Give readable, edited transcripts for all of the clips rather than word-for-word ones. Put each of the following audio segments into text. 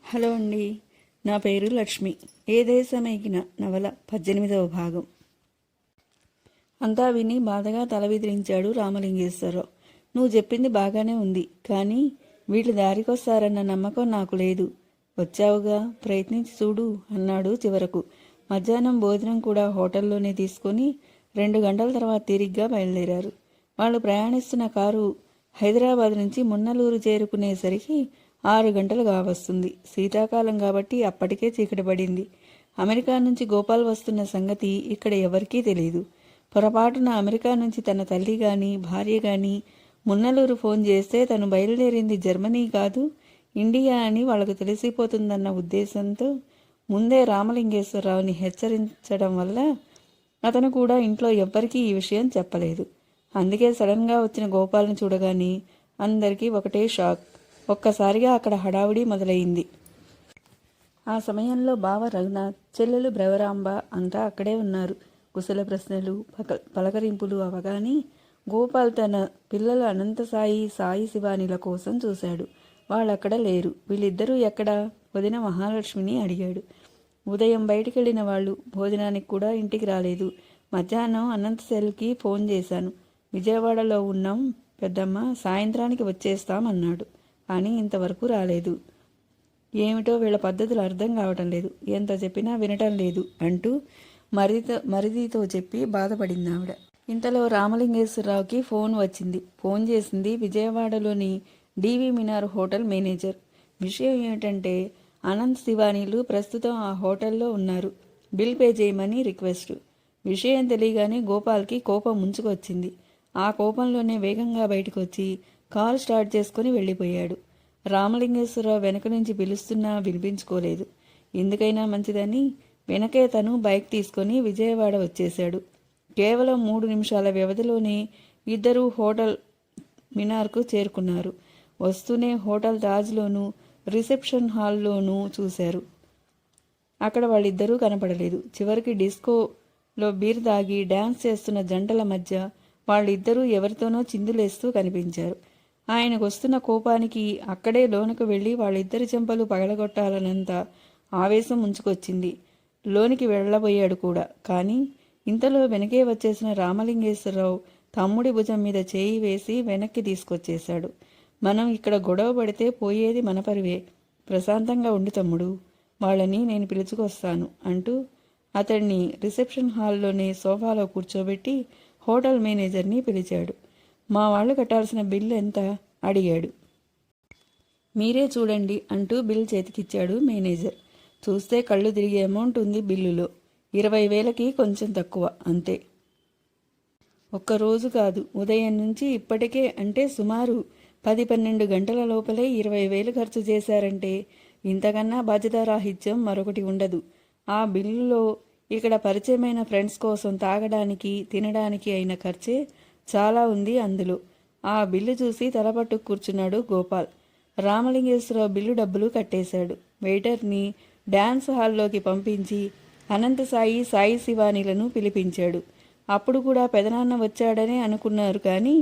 Hello అండి. నా పేరు లక్ష్మి. ఏ దేశమెగిన నవల 18వ భాగం. అంతా విని బాధగా తల విదిలించాడు రామలింగేశ్వరరావు. నువ్వు చెప్పింది బాగానే ఉంది, కానీ వీళ్ళు దారికొస్తారన్న నమ్మకం నాకు లేదు. వచ్చావుగా, ప్రయత్నించి చూడు అన్నాడు చివరకు. మధ్యాహ్నం భోజనం కూడా హోటల్లోనే తీసుకొని 2 గంటల తర్వాత తిరిగ్గా బయలుదేరారు. వాళ్ళు ప్రయాణిస్తున్న కారు హైదరాబాద్ నుంచి మున్నలూరు చేరుకునేసరికి 6 గంటలు కావస్తుంది. శీతాకాలం కాబట్టి అప్పటికే చీకటి పడింది. అమెరికా నుంచి గోపాల్ వస్తున్న సంగతి ఇక్కడ ఎవరికీ తెలియదు. పొరపాటున అమెరికా నుంచి తన తల్లి గాని భార్య గాని మున్నలూరు ఫోన్ చేస్తే తను బయలుదేరింది జర్మనీ కాదు, ఇండియా అని వాళ్ళకు తెలిసిపోతుందన్న ఉద్దేశంతో ముందే రామలింగేశ్వరరావుని హెచ్చరించడం వల్ల అతను కూడా ఇంట్లో ఎవ్వరికీ ఈ విషయం చెప్పలేదు. అందుకే సడన్గా వచ్చిన గోపాల్ని చూడగానే అందరికీ ఒకటే షాక్. ఒక్కసారిగా అక్కడ హడావుడి మొదలైంది. ఆ సమయంలో బావ రఘునాథ్, చెల్లెలు బ్రవరాంబ అంతా అక్కడే ఉన్నారు. కుశల ప్రశ్నలు, పలకరింపులు అవగానే గోపాల్ తన పిల్లల అనంతసాయి, సాయి శివానిల కోసం చూశాడు. వాళ్ళక్కడ లేరు. వీళ్ళిద్దరూ ఎక్కడా? వదిన మహాలక్ష్మిని అడిగాడు. ఉదయం బయటికెళ్ళిన వాళ్ళు, భోజనానికి కూడా ఇంటికి రాలేదు. మధ్యాహ్నం అనంతశైలికి ఫోన్ చేశాను. విజయవాడలో ఉన్నాం పెద్దమ్మ, సాయంత్రానికి వచ్చేస్తామన్నాడు. కానీ ఇంతవరకు రాలేదు. ఏమిటో వీళ్ళ పద్ధతులు అర్థం కావటం లేదు, ఎంత చెప్పినా వినటం లేదు అంటూ మరిదితో చెప్పి బాధపడింది ఆవిడ. ఇంతలో రామలింగేశ్వరరావుకి ఫోన్ వచ్చింది. ఫోన్ చేసింది విజయవాడలోని డివి మినార్ హోటల్ మేనేజర్. విషయం ఏమిటంటే అనంత్ శివానీలు ప్రస్తుతం ఆ హోటల్లో ఉన్నారు. బిల్ పే చేయమని రిక్వెస్ట్. విషయం తెలియగానే గోపాల్కి కోపం ముంచుకొచ్చింది. ఆ కోపంలోనే వేగంగా బయటకు వచ్చి కారు స్టార్ట్ చేసుకుని వెళ్ళిపోయాడు. రామలింగేశ్వరరావు వెనక నుంచి పిలుస్తున్నా వినిపించుకోలేదు. ఎందుకైనా మంచిదని వెనకే తను బైక్ తీసుకొని విజయవాడ వచ్చేశాడు. కేవలం 3 నిమిషాల వ్యవధిలోనే ఇద్దరూ హోటల్ మినార్కు చేరుకున్నారు. వస్తూనే హోటల్ తాజ్లోనూ రిసెప్షన్ హాల్లోనూ చూశారు. అక్కడ వాళ్ళిద్దరూ కనపడలేదు. చివరికి డిస్కోలో బీర్ తాగి డ్యాన్స్ చేస్తున్న జంటల మధ్య వాళ్ళిద్దరూ ఎవరితోనో చిందులేస్తూ కనిపించారు. ఆయనకు వస్తున్న కోపానికి అక్కడే లోనికి వెళ్ళి వాళ్ళిద్దరి చెంపలు పగలగొట్టాలన్నంత ఆవేశం ముంచుకొచ్చింది. లోనికి వెళ్ళబోయాడు కూడా. కానీ ఇంతలో వెనకే వచ్చేసిన రామలింగేశ్వరరావు తమ్ముడి భుజం మీద చేయి వేసి వెనక్కి తీసుకొచ్చేశాడు. మనం ఇక్కడ గొడవ పడితే పోయేది మన పరివే. ప్రశాంతంగా ఉండి తమ్ముడు, వాళ్ళని నేను పిలుచుకొస్తాను అంటూ అతడిని రిసెప్షన్ హాల్లోనే సోఫాలో కూర్చోబెట్టి హోటల్ మేనేజర్ని పిలిచాడు. మా వాళ్ళు కట్టాల్సిన బిల్లు ఎంత అడిగాడు. మీరే చూడండి అంటూ బిల్ చేతికిచ్చాడు మేనేజర్. చూస్తే కళ్ళు తిరిగే అమౌంట్ ఉంది బిల్లులో. 20,000కి కొంచెం తక్కువ అంతే. ఒక్కరోజు కాదు, ఉదయం నుంచి ఇప్పటికే అంటే సుమారు 10-12 గంటల లోపలే 20,000 ఖర్చు చేశారంటే ఇంతకన్నా బాధ్యతారాహిత్యం మరొకటి ఉండదు. ఆ బిల్లులో ఇక్కడ పరిచయమైన ఫ్రెండ్స్ కోసం తాగడానికి తినడానికి అయిన ఖర్చే చాలా ఉంది అందులో. ఆ బిల్లు చూసి తలపట్టు కూర్చున్నాడు గోపాల్. రామలింగేశ్వరరావు బిల్లు డబ్బులు కట్టేశాడు. వెయిటర్ని డ్యాన్స్ హాల్లోకి పంపించి అనంతసాయి, సాయి శివానీలను పిలిపించాడు. అప్పుడు కూడా పెదనాన్న వచ్చాడనే అనుకున్నారు. కానీ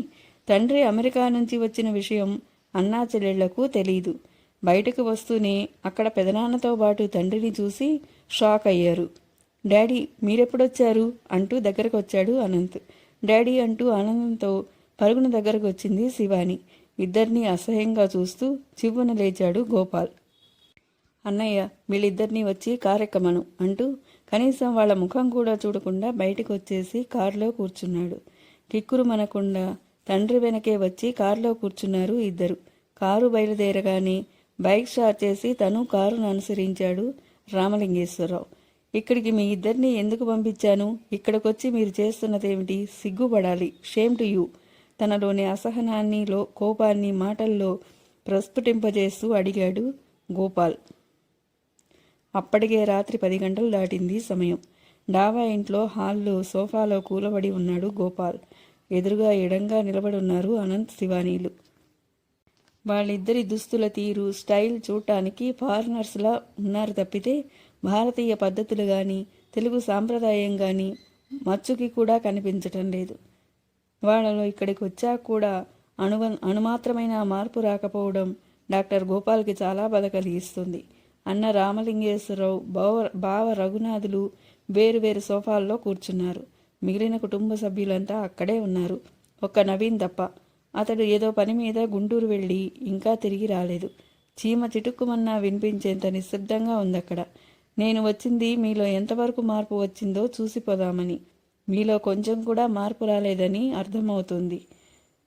తండ్రి అమెరికా నుంచి వచ్చిన విషయం అన్నా చెల్లెళ్లకు తెలీదు. బయటకు వస్తూనే అక్కడ పెదనాన్నతో పాటు తండ్రిని చూసి షాక్ అయ్యారు. డాడీ మీరెప్పుడొచ్చారు అంటూ దగ్గరకు వచ్చాడు అనంత్. డాడీ అంటూ ఆనందంతో పరుగున దగ్గరకు వచ్చింది శివాని. ఇద్దరినీ అసహ్యంగా చూస్తూ చివ్వున లేచాడు గోపాల్. అన్నయ్య, వీళ్ళిద్దరినీ వచ్చి కారెక్కమను అంటూ కనీసం వాళ్ళ ముఖం కూడా చూడకుండా బయటకు వచ్చేసి కారులో కూర్చున్నాడు. కిక్కురు మనకుండా తండ్రి వెనకే వచ్చి కారులో కూర్చున్నారు ఇద్దరు. కారు బయలుదేరగానే బైక్ స్టార్ట్ చేసి తను కారును అనుసరించాడు రామలింగేశ్వరరావు. ఇక్కడికి మీ ఇద్దరిని ఎందుకు పంపించాను? ఇక్కడికొచ్చి మీరు చేస్తున్నదేమిటి? సిగ్గుపడాలి. Shame to you. తనలోని అసహనాన్ని, కోపాన్ని మాటల్లో ప్రస్ఫుటింపజేస్తూ అడిగాడు గోపాల్. అప్పటికే రాత్రి 10 గంటలు దాటింది సమయం. డాబా ఇంట్లో హాల్లో సోఫాలో కూలబడి ఉన్నాడు గోపాల్. ఎదురుగా ఎడంగా నిలబడున్నారు అనంత్ శివానీలు. వాళ్ళిద్దరి దుస్తుల తీరు, స్టైల్ చూడటానికి ఫారినర్స్లా ఉన్నారు తప్పితే భారతీయ పద్ధతులు కానీ తెలుగు సాంప్రదాయం కానీ మచ్చుకి కూడా కనిపించటం లేదు. వాళ్ళలో ఇక్కడికి వచ్చాక కూడా అణుమాత్రమైన మార్పు రాకపోవడం డాక్టర్ గోపాల్కి చాలా బాధ కలిగిస్తుంది. అన్న రామలింగేశ్వరరావు, బావ రఘునాథులు వేరువేరు సోఫాల్లో కూర్చున్నారు. మిగిలిన కుటుంబ సభ్యులంతా అక్కడే ఉన్నారు. ఒక్క నవీన్ తప్ప. అతడు ఏదో పని మీద గుంటూరు వెళ్ళి ఇంకా తిరిగి రాలేదు. చీమ చిటుక్కుమన్నా వినిపించేంత నిశ్శబ్దంగా ఉందక్కడ. నేను వచ్చింది మీలో ఎంతవరకు మార్పు వచ్చిందో చూసిపోదామని. మీలో కొంచెం కూడా మార్పు రాలేదని అర్థమవుతుంది.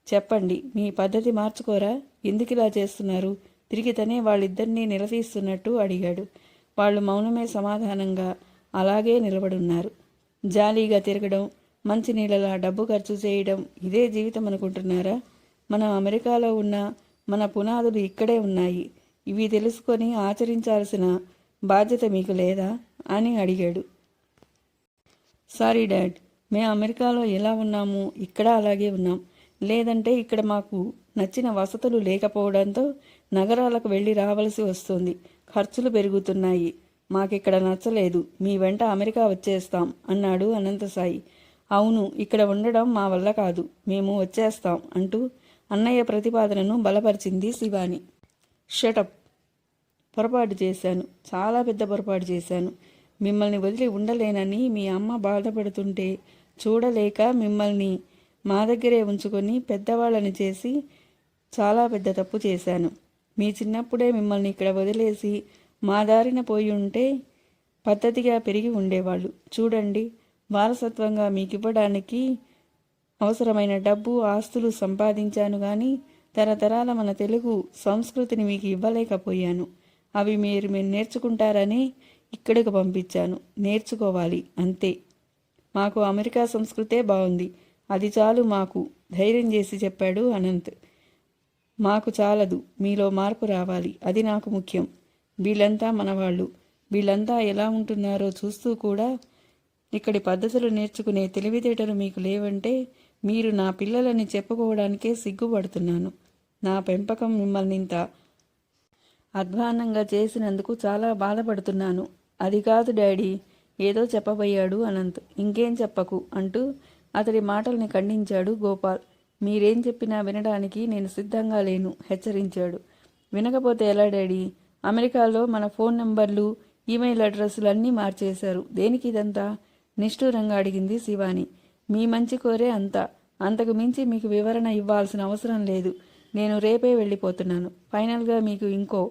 చెప్పండి, మీ పద్ధతి మార్చుకోరా? ఎందుకిలా చేస్తున్నారు? తిరిగి తనే వాళ్ళిద్దరినీ నిలదీస్తున్నట్టు అడిగాడు. వాళ్ళు మౌనమే సమాధానంగా అలాగే నిలబడున్నారు. జాలీగా తిరగడం, మంచినీళ్ళలా డబ్బు ఖర్చు చేయడం ఇదే జీవితం అనుకుంటున్నారా? మనం అమెరికాలో ఉన్న మన పునాదులు ఇక్కడే ఉన్నాయి. ఇవి తెలుసుకొని ఆచరించాల్సిన బాధ్యత మీకు లేదా అని అడిగాడు. సారీ డాడ్, మేము అమెరికాలో ఎలా ఉన్నాము ఇక్కడ అలాగే ఉన్నాం. లేదంటే ఇక్కడ మాకు నచ్చిన వసతులు లేకపోవడంతో నగరాలకు వెళ్ళి రావలసి వస్తుంది. ఖర్చులు పెరుగుతున్నాయి. మాకిక్కడ నచ్చలేదు. మీ వెంట అమెరికా వచ్చేస్తాం అన్నాడు అనంతసాయి. అవును, ఇక్కడ ఉండడం మా వల్ల కాదు, మేము వచ్చేస్తాం అంటూ అన్నయ్య ప్రతిపాదనను బలపరిచింది శివాని. షటప్. పొరపాటు చేశాను, చాలా పెద్ద పొరపాటు చేశాను. మిమ్మల్ని వదిలి ఉండలేనని మీ అమ్మ బాధపడుతుంటే చూడలేక మిమ్మల్ని మా దగ్గరే ఉంచుకొని పెద్దవాళ్ళని చేసి చాలా పెద్ద తప్పు చేశాను. మీ చిన్నప్పుడే మిమ్మల్ని ఇక్కడ వదిలేసి మా దారిన పోయి ఉంటే పద్ధతిగా పెరిగి ఉండేవాళ్ళు. చూడండి, వారసత్వంగా మీకివ్వడానికి అవసరమైన డబ్బు, ఆస్తులు సంపాదించాను కానీ తరతరాల మన తెలుగు సంస్కృతిని మీకు ఇవ్వలేకపోయాను. అవి మీరు నేర్చుకుంటారని ఇక్కడికి పంపించాను. నేర్చుకోవాలి అంతే. మాకు అమెరికా సంస్కృతే బాగుంది, అది చాలు మాకు, ధైర్యం చేసి చెప్పాడు అనంత్. మాకు చాలదు, మీలో మార్పు రావాలి, అది నాకు ముఖ్యం. వీళ్ళంతా మనవాళ్ళు. వీళ్ళంతా ఎలా ఉంటున్నారో చూస్తూ కూడా ఇక్కడి పద్ధతులు నేర్చుకునే తెలివితేటలు మీకు లేవంటే మీరు నా పిల్లలని చెప్పుకోవడానికే సిగ్గుపడుతున్నాను. నా పెంపకం మిమ్మల్ని ఇంత అధ్వాన్నంగా చేసినందుకు చాలా బాధపడుతున్నాను. అది కాదు డాడీ, ఏదో చెప్పబోయాడు అనంత్. ఇంకేం చెప్పకు అంటూ అతడి మాటల్ని ఖండించాడు గోపాల్. మీరేం చెప్పినా వినడానికి నేను సిద్ధంగా లేను హెచ్చరించాడు. వినకపోతే ఎలా డాడీ? అమెరికాలో మన ఫోన్ నంబర్లు, ఈమెయిల్ అడ్రస్లు అన్నీ మార్చేశారు. దేనికి ఇదంతా? నిష్ఠూరంగా అడిగింది శివాని. మీ మంచి కోరే అంతా. అంతకు మించి మీకు వివరణ ఇవ్వాల్సిన అవసరం లేదు. నేను రేపే వెళ్ళిపోతున్నాను. ఫైనల్గా మీకు ఇంకో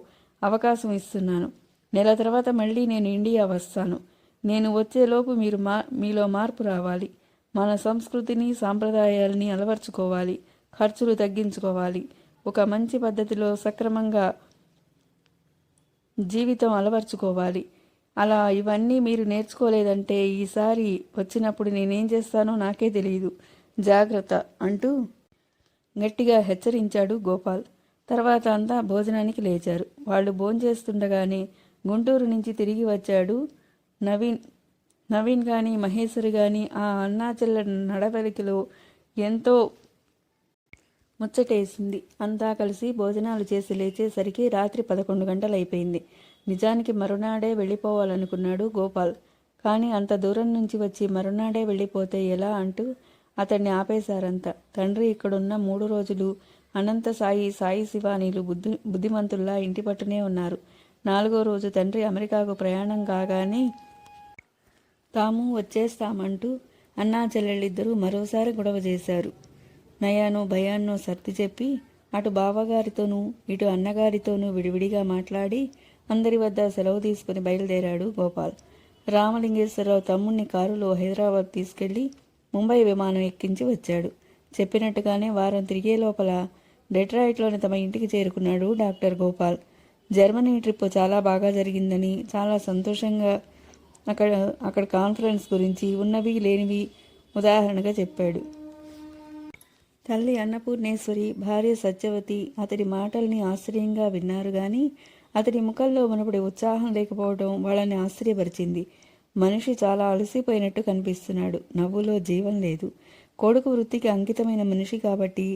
అవకాశం ఇస్తున్నాను. నెల తర్వాత మళ్ళీ నేను ఇండియా వస్తాను. నేను వచ్చేలోపు మీలో మార్పు రావాలి. మన సంస్కృతిని, సాంప్రదాయాలని అలవర్చుకోవాలి. ఖర్చులు తగ్గించుకోవాలి. ఒక మంచి పద్ధతిలో సక్రమంగా జీవితం అలవర్చుకోవాలి. అలా ఇవన్నీ మీరు నేర్చుకోలేదంటే ఈసారి వచ్చినప్పుడు నేనేం చేస్తానో నాకే తెలియదు. జాగ్రత్త అంటూ గట్టిగా హెచ్చరించాడు గోపాల్. తర్వాత అంతా భోజనానికి లేచారు. వాళ్ళు భోంచేస్తుండగానే గుంటూరు నుంచి తిరిగి వచ్చాడు నవీన్ కానీ మహేశ్వరి కానీ ఆ అన్నాచెల్ల నడవలికలో ఎంతో ముచ్చటేసింది. అంతా కలిసి భోజనాలు చేసి లేచేసరికి రాత్రి 11 గంటలైపోయింది. నిజానికి మరునాడే వెళ్ళిపోవాలనుకున్నాడు గోపాల్. కానీ అంత దూరం నుంచి వచ్చి మరునాడే వెళ్ళిపోతే ఎలా అంటూ అతన్ని ఆపేశారంతా. తండ్రి ఇక్కడున్న 3 రోజులు అనంత సాయి శివానీలు బుద్ధిమంతుల్లా ఇంటి పట్టునే ఉన్నారు. 4వ రోజు తండ్రి అమెరికాకు ప్రయాణం కాగానే తాము వచ్చేస్తామంటూ అన్నా చెల్లెళ్ళిద్దరూ మరోసారి గొడవ చేశారు. నయానో భయాన్నో సర్ది చెప్పి అటు బావగారితోనూ ఇటు అన్నగారితోనూ విడివిడిగా మాట్లాడి అందరి వద్ద సెలవు తీసుకుని బయలుదేరాడు గోపాల్. రామలింగేశ్వరరావు తమ్ముణ్ణి కారులో హైదరాబాద్ తీసుకెళ్లి ముంబై విమానం ఎక్కించి వచ్చాడు. చెప్పినట్టుగానే వారం తిరిగే లోపల డెట్రాయిట్లోని తమ ఇంటికి చేరుకున్నాడు డాక్టర్ గోపాల్. జర్మనీ ట్రిప్ చాలా బాగా జరిగిందని, చాలా సంతోషంగా అక్కడ కాన్ఫరెన్స్ గురించి ఉన్నవి లేనివి ఉదాహరణగా చెప్పాడు. తల్లి అన్నపూర్ణేశ్వరి, భార్య సత్యవతి అతడి మాటల్ని ఆశ్చర్యంగా విన్నారు గాని అతడి ముఖంలో మునుపటి ఉత్సాహం లేకపోవడం వాళ్ళని ఆశ్చర్యపరిచింది. మనిషి చాలా అలసిపోయినట్టు కనిపిస్తున్నాడు. నవ్వులో జీవం లేదు. కొడుకు వృత్తికి అంకితమైన మనిషి కాబట్టి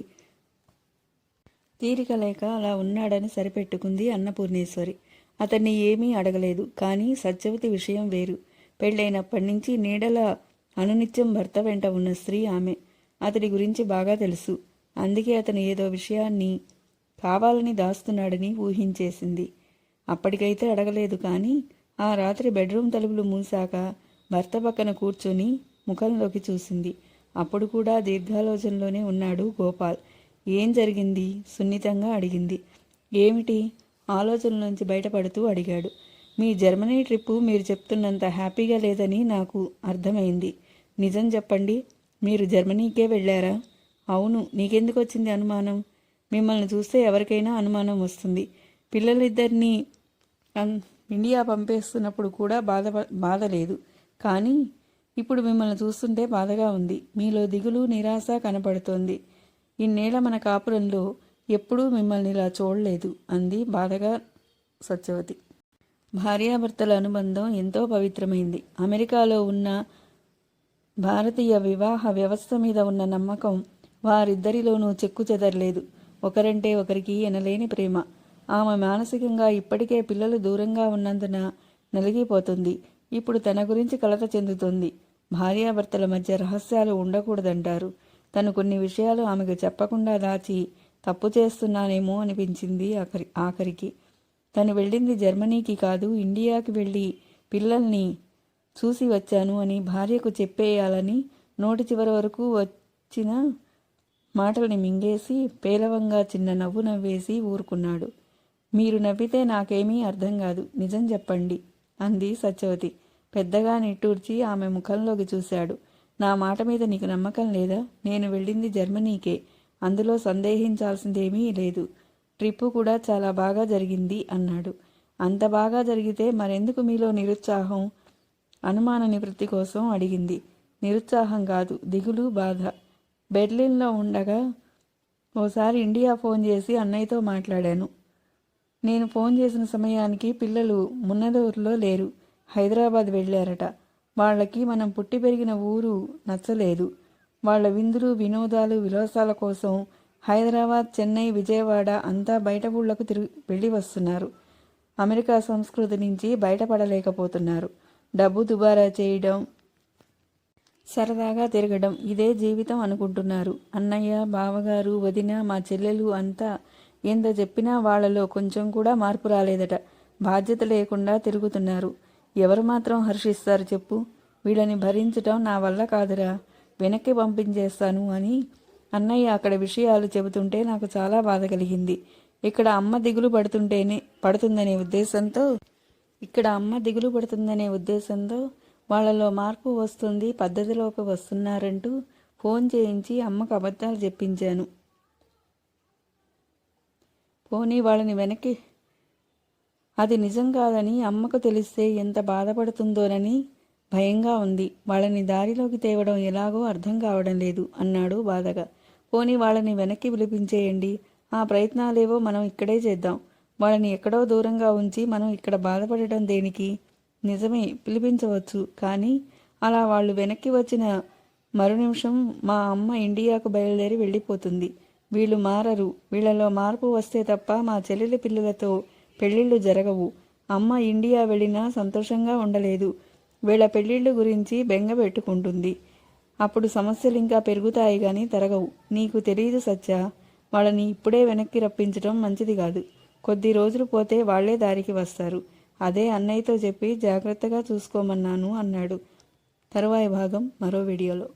తీరిక లేక అలా ఉన్నాడని సరిపెట్టుకుంది అన్నపూర్ణేశ్వరి. అతన్ని ఏమీ అడగలేదు. కానీ సత్యవతి విషయం వేరు. పెళ్ళైనప్పటి నుంచి నీడల అనునిత్యం భర్త వెంట ఉన్న స్త్రీ ఆమె. అతడి గురించి బాగా తెలుసు. అందుకే అతను ఏదో విషయాన్ని కావాలని దాస్తున్నాడని ఊహించేసింది. అప్పటికైతే అడగలేదు, కానీ ఆ రాత్రి బెడ్రూమ్ తలుపులు మూసాక భర్త పక్కన కూర్చొని ముఖంలోకి చూసింది. అప్పుడు కూడా దీర్ఘాలోచనలోనే ఉన్నాడు గోపాల్. ఏం జరిగింది? సున్నితంగా అడిగింది. ఏమిటి? ఆలోచనలోంచి బయటపడుతూ అడిగాడు. మీ జర్మనీ ట్రిప్పు మీరు చెప్తున్నంత హ్యాపీగా లేదని నాకు అర్థమైంది. నిజం చెప్పండి, మీరు జర్మనీకే వెళ్ళారా? అవును. నీకెందుకు వచ్చింది అనుమానం? మిమ్మల్ని చూస్తే ఎవరికైనా అనుమానం వస్తుంది. పిల్లలిద్దరినీ ఇండియా పంపేస్తున్నప్పుడు కూడా బాధ లేదు, కానీ ఇప్పుడు మిమ్మల్ని చూస్తుంటే బాధగా ఉంది. మీలో దిగులు, నిరాశ కనపడుతోంది. ఇన్నేళ్ల మన కాపురంలో ఎప్పుడూ మిమ్మల్ని ఇలా చూడలేదు అంది బాధగా సత్యవతి. భార్యాభర్తల అనుబంధం ఎంతో పవిత్రమైంది. అమెరికాలో ఉన్న భారతీయ వివాహ వ్యవస్థ మీద ఉన్న నమ్మకం వారిద్దరిలోనూ చెక్కు చెదరలేదు. ఒకరంటే ఒకరికి ఎనలేని ప్రేమ. ఆమె మానసికంగా ఇప్పటికే పిల్లలు దూరంగా ఉన్నందున నలిగిపోతుంది. ఇప్పుడు తన గురించి కలత చెందుతుంది. భార్యాభర్తల మధ్య రహస్యాలు ఉండకూడదంటారు. తను కొన్ని విషయాలు ఆమెకు చెప్పకుండా దాచి తప్పు చేస్తున్నానేమో అనిపించింది ఆఖరికి. తను వెళ్ళింది జర్మనీకి కాదు, ఇండియాకి వెళ్ళి పిల్లల్ని చూసి వచ్చాను అని భార్యకు చెప్పేయాలని నోటి చివరి వరకు వచ్చిన మాటల్ని మింగేసి పేలవంగా చిన్న నవ్వు నవ్వేసి ఊరుకున్నాడు. మీరు నవ్వితే నాకేమీ అర్థం కాదు, నిజం చెప్పండి అంది సత్యవతి. పెద్దగా నిట్టూర్చి ఆమె ముఖంలోకి చూశాడు. నా మాట మీద నీకు నమ్మకం లేదా? నేను వెళ్ళింది జర్మనీకే, అందులో సందేహించాల్సిందేమీ లేదు. ట్రిప్పు కూడా చాలా బాగా జరిగింది అన్నాడు. అంత బాగా జరిగితే మరెందుకు మీలో నిరుత్సాహం? అనుమాన నివృత్తి కోసం అడిగింది. నిరుత్సాహం కాదు, దిగులు, బాధ. బెర్లిన్లో ఉండగా ఓసారి ఇండియా ఫోన్ చేసి అన్నయ్యతో మాట్లాడాను. నేను ఫోన్ చేసిన సమయానికి పిల్లలు మున్నదూరులో లేరు, హైదరాబాద్ వెళ్ళారట. వాళ్ళకి మనం పుట్టి పెరిగిన ఊరు నచ్చలేదు. వాళ్ళ విందులు, వినోదాలు, విలాసాల కోసం హైదరాబాద్, చెన్నై, విజయవాడ అంతా బయట ఊళ్ళకు వెళ్ళి వస్తున్నారు. అమెరికా సంస్కృతి నుంచి బయటపడలేకపోతున్నారు. డబ్బు దుబారా చేయడం, సరదాగా తిరగడం, ఇదే జీవితం అనుకుంటున్నారు. అన్నయ్య, బావగారు, వదిన, మా చెల్లెలు అంతా ఎంత చెప్పినా వాళ్లలో కొంచెం కూడా మార్పు రాలేదట. బాధ్యత లేకుండా తిరుగుతున్నారు. ఎవరు మాత్రం హర్షిస్తారు చెప్పు? వీళ్ళని భరించటం నా వల్ల కాదురా, వెనక్కి పంపించేస్తాను అని అన్నయ్య అక్కడ విషయాలు చెబుతుంటే నాకు చాలా బాధ కలిగింది. ఇక్కడ అమ్మ దిగులు పడుతుందనే ఉద్దేశంతో వాళ్ళలో మార్పు వస్తుంది, పద్ధతిలోకి వస్తున్నారంటూ ఫోన్ చేయించి అమ్మకు అబద్ధాలు చెప్పించాను. పోనీ వాళ్ళని వెనక్కి, అది నిజం కాదని అమ్మకు తెలిస్తే ఎంత బాధపడుతుందోనని భయంగా ఉంది. వాళ్ళని దారిలోకి తేవడం ఎలాగో అర్థం కావడం లేదు అన్నాడు బాధగా. పోనీ వాళ్ళని వెనక్కి పిలిపించేయండి. ఆ ప్రయత్నాలేవో మనం ఇక్కడే చేద్దాం. వాళ్ళని ఎక్కడో దూరంగా ఉంచి మనం ఇక్కడ బాధపడటం దేనికి? నిజమే, పిలిపించవచ్చు. కానీ అలా వాళ్ళు వెనక్కి వచ్చిన మరు నిమిషం మా అమ్మ ఇండియాకు బయలుదేరి వెళ్ళిపోతుంది. వీళ్ళు మారరు. వీళ్లలో మార్పు వస్తే తప్ప మా చెల్లెలి పిల్లలతో పెళ్ళిళ్ళు జరగవు. అమ్మ ఇండియా వెళ్ళినా సంతోషంగా ఉండలేదు. వీళ్ళ పెళ్ళిళ్ళు గురించి బెంగ పెట్టుకుంటుంది. అప్పుడు సమస్యలు ఇంకా పెరుగుతాయి కానీ తరగవు. నీకు తెలియదు సత్య, వాళ్ళని ఇప్పుడే వెనక్కి రప్పించడం మంచిది కాదు. కొద్ది రోజులు పోతే వాళ్లే దారికి వస్తారు. అదే అన్నయ్యతో చెప్పి జాగ్రత్తగా చూసుకోమన్నాను అన్నాడు. తరువాయి భాగం మరో వీడియోలో.